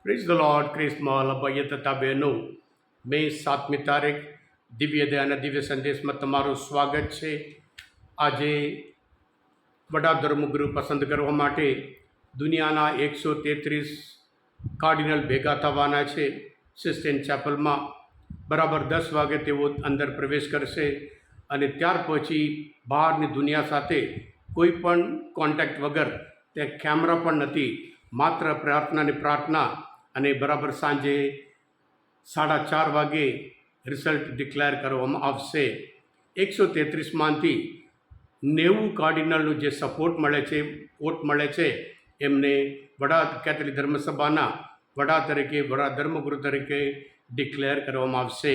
Praise the lord ક્રિસ્મલ ભાઈએ તથા બહેનો, મે 7મી તારીખ દિવ્ય દયાના દિવ્ય સંદેશમાં તમારું સ્વાગત છે. આજે વડા ધર્મગુરુ પસંદ કરવા માટે દુનિયાના 133 કાર્ડિનલ ભેગા થવાના છે સિસ્ટેન ચેપલમાં. બરાબર 10 વાગે તેઓ અંદર પ્રવેશ કરશે અને ત્યાર પછી બહારની દુનિયા સાથે કોઈ પણ કોન્ટેક્ટ વગર, ત્યાં કેમેરા પણ નથી, માત્ર પ્રાર્થના અને બરાબર સાંજે 4:30 વાગે રિઝલ્ટ ડિક્લેર કરવામાં આવશે. 133માંથી 90 કાર્ડિનલનું જે સપોર્ટ મળે છે, વોટ મળે છે, એમને વડા કેથોલિક ધર્મસભાના વડા તરીકે, વડા ધર્મગુરુ તરીકે ડિક્લેર કરવામાં આવશે.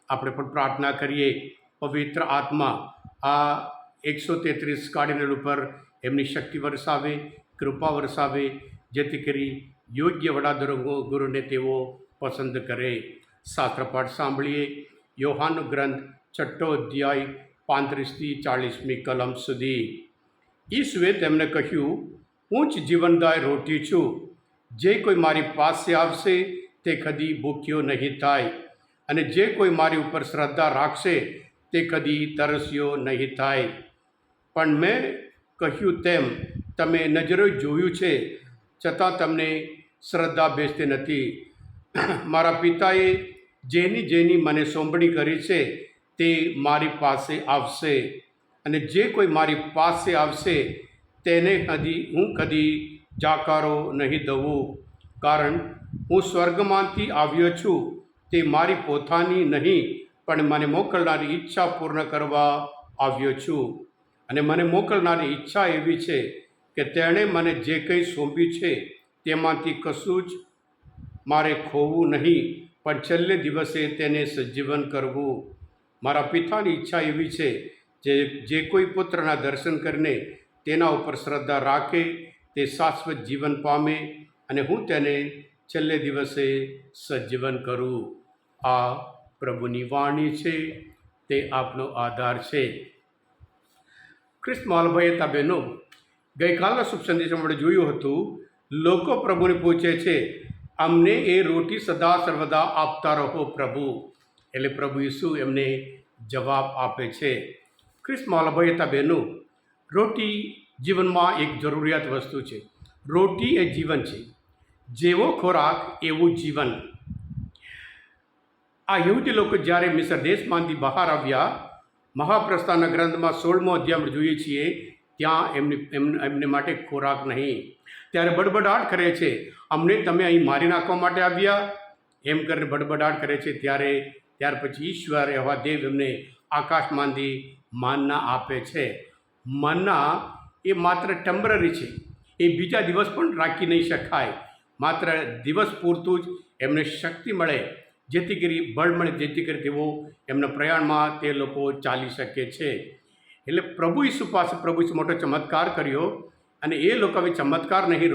આપણે પણ પ્રાર્થના કરીએ, પવિત્ર આત્મા આ 133 કાર્ડિનલ ઉપર એમની શક્તિ વરસાવે, કૃપા વરસાવે, જેથી કરી યોગ્ય વડા ધર્મગુરુને તેઓ પસંદ કરે. શાસ્ત્રપાઠ સાંભળીએ. યોહાનનો ગ્રંથ 6 અધ્યાય 35થી 40મી કલમ સુધી. ઈસુએ તેમને કહ્યું, હું જ જીવનદાય રોટી છું. જે કોઈ મારી પાસે આવશે તે કદી ભૂખ્યો નહીં થાય, અને જે કોઈ મારી ઉપર શ્રદ્ધા રાખશે તે કદી તરસ્યો નહીં થાય. પણ મેં કહ્યું તેમ તમે નજરે જોયું છે, છતાં તમને શ્રદ્ધા બેસતી નથી. મારા પિતાએ જેની મને સોંપણી કરી છે તે મારી પાસે આવશે, અને જે કોઈ મારી પાસે આવશે તેને હું કદી જાકારો નહીં દઉં. કારણ હું સ્વર્ગમાંથી આવ્યો છું, તે મારી પોતાની નહીં પણ મને મોકલનારી ઈચ્છા પૂર્ણ કરવા આવ્યો છું. અને મને મોકલનારી ઈચ્છા એવી છે કે તેણે મને જે કંઈ સોંપ્યું છે તેમાંથી કશું જ મારે ખોવું નહીં, પણ છેલ્લે દિવસે તેને સજીવન કરવું. મારા પિતાની ઈચ્છા એવી છે જે કોઈ પુત્રના દર્શન કરીને તેના ઉપર શ્રદ્ધા રાખે તે શાશ્વત જીવન પામે, અને હું તેને છેલ્લે દિવસે સજીવન કરું. આ પ્રભુની વાણી છે, તે આપનો આધાર છે. ક્રિસ્મલ ભાઈ હતા બહેનો, ગઈકાલના શુભ સંદેશમાં આપણે જોયું હતું, લોકો પ્રભુને પૂછે છે, અમને એ રોટી સદા સર્વદા આપતા રહો પ્રભુ. એટલે પ્રભુ ઈસુ એમને જવાબ આપે છે. ક્રિસ્મલ ભાઈ હતા બહેનો, રોટી જીવનમાં એક જરૂરિયાત વસ્તુ છે. રોટી એ જીવન છે. જેવો ખોરાક એવું જીવન. આ યહૂદી લોકો જ્યારે મિસ્ર દેશમાંથી બહાર આવ્યા, મહાપ્રસ્થાનના ગ્રંથમાં 16મો અધ્યાય જોઈએ છીએ, ત્યાં એમને માટે ખોરાક નહીં. ત્યારે બડબડાટ કરે છે, અમને તમે અહીં મારી નાખવા માટે આવ્યા, એમ કરીને બડબડાટ કરે છે. ત્યાર પછી ઈશ્વર એવા દેવ એમને આકાશમાંથી માનના આપે છે. માનના એ માત્ર ટેમ્પરરી છે, એ બીજા દિવસ પણ રાખી નહીં શકાય. માત્ર દિવસ પૂરતું જ એમને શક્તિ મળે, જેથી કરી બળ મળે, જેથી કરી તેઓ એમના પ્રયાણમાં તે લોકો ચાલી શકે છે. એટલે પ્રભુ ઈસુ પાસે પ્રભુ ઈસુ મોટો ચમત્કાર કર્યો, અને એ લોકો હવે ચમત્કાર નહીં,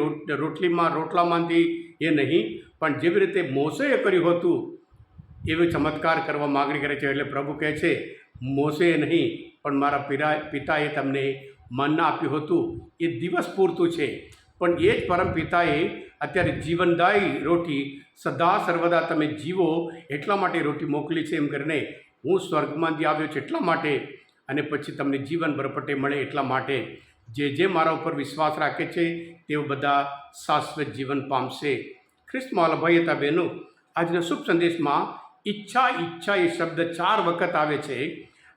રોટલામાંથી એ નહીં, પણ જેવી રીતે મોસેએ કર્યું હતું એવો ચમત્કાર કરવા માગણી કરે છે. એટલે પ્રભુ કહે છે, મોસેએ નહીં પણ મારા પિતાએ તમને મન્ના આપ્યું હતું, એ દિવસ પૂરતું છે. પણ એ જ પરમ પિતાએ અત્યારે જીવનદાયી રોટી સદા સર્વદા તમે જીવો એટલા માટે રોટી મોકલી છે, એમ કરીને હું સ્વર્ગમાંથી આવ્યો છું એટલા માટે, અને પછી તમને જીવન બરપટે મળે એટલા માટે. જે મારા ઉપર વિશ્વાસ રાખે છે તેઓ બધા શાશ્વત જીવન પામશે. ખ્રિસ્તમાં ભાઈ હતા બહેનો, આજના શુભ સંદેશમાં ઈચ્છા એ શબ્દ 4 વખત આવે છે,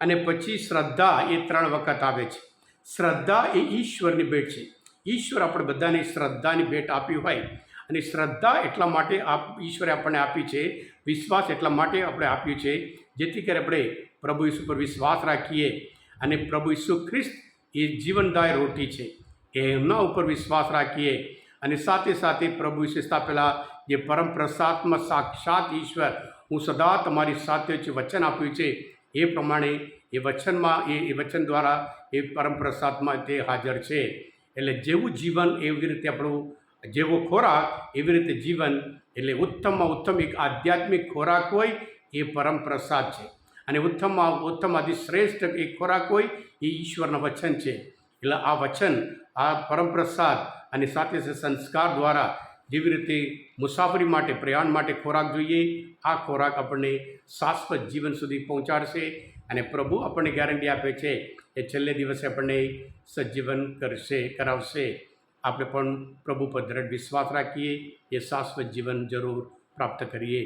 અને પછી શ્રદ્ધા એ 3 વખત આવે છે. શ્રદ્ધા એ ઈશ્વરની ભેટ છે. ઈશ્વર આપણે બધાને શ્રદ્ધાની ભેટ આપી હોય, અને શ્રદ્ધા એટલા માટે ઈશ્વરે આપણને આપી છે, વિશ્વાસ એટલા માટે આપણે આપ્યું છે, જેથી કરી આપણે પ્રભુ ઈસુ પર વિશ્વાસ રાખીએ. અને પ્રભુ ઈસુ ખ્રિસ્ત એ જીવનદાય રોટી છે, એમના ઉપર વિશ્વાસ રાખીએ. અને સાથે સાથે પ્રભુ ઈસુ સ્થાપેલા જે પરમ પ્રસાદમાં સાક્ષાત ઈશ્વર, હું સદા તમારી સાથે જ વચન આપ્યું છે, એ પ્રમાણે એ વચનમાં એ વચન દ્વારા એ પરમ પ્રસાદમાં તે હાજર છે. એટલે જેવું જીવન એવી રીતે આપણું, જેવો ખોરાક એવી રીતે જીવન. એટલે ઉત્તમમાં ઉત્તમ એક આધ્યાત્મિક ખોરાક હોય એ પરમ પ્રસાદ છે, અને ઉત્તમમાં ઉત્તમ અતિ શ્રેષ્ઠ એક ખોરાક હોય એ ઈશ્વરના વચન છે. એટલે આ વચન, આ પરમ પ્રસાદ અને સાથે સંસ્કાર દ્વારા જેવી રીતે મુસાફરી માટે પ્રયાણ માટે ખોરાક જોઈએ, આ ખોરાક આપણને શાશ્વત જીવન સુધી પહોંચાડશે અને પ્રભુ આપણને ગેરંટી આપે છે એ છેલ્લે દિવસે આપણને સજીવન કરાવશે. આપણે પણ પ્રભુ પર દ્રઢ વિશ્વાસ રાખીએ, એ શાશ્વત જીવન જરૂર પ્રાપ્ત કરીએ.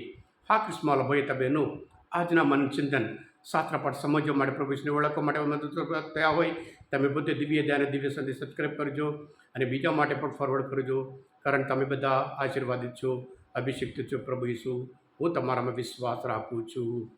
હા ક્રિસ્મા ભાઈ બહેનો, આજના મન ચિંતન શાસ્ત્ર પાઠ સમજવા માટે પ્રભુ વિશને ઓળખવા માટે મદદ થયા હોય તમે બધે દિવ્ય ધ્યાન દિવ્ય સંદેશ સબસ્ક્રાઈબ કરજો અને બીજા માટે પણ ફોરવર્ડ કરજો, કારણ તમે બધા આશીર્વાદિત છો, અભિષિક્ત છો પ્રભુ ઈસુ. હું તમારામાં વિશ્વાસ રાખું છું.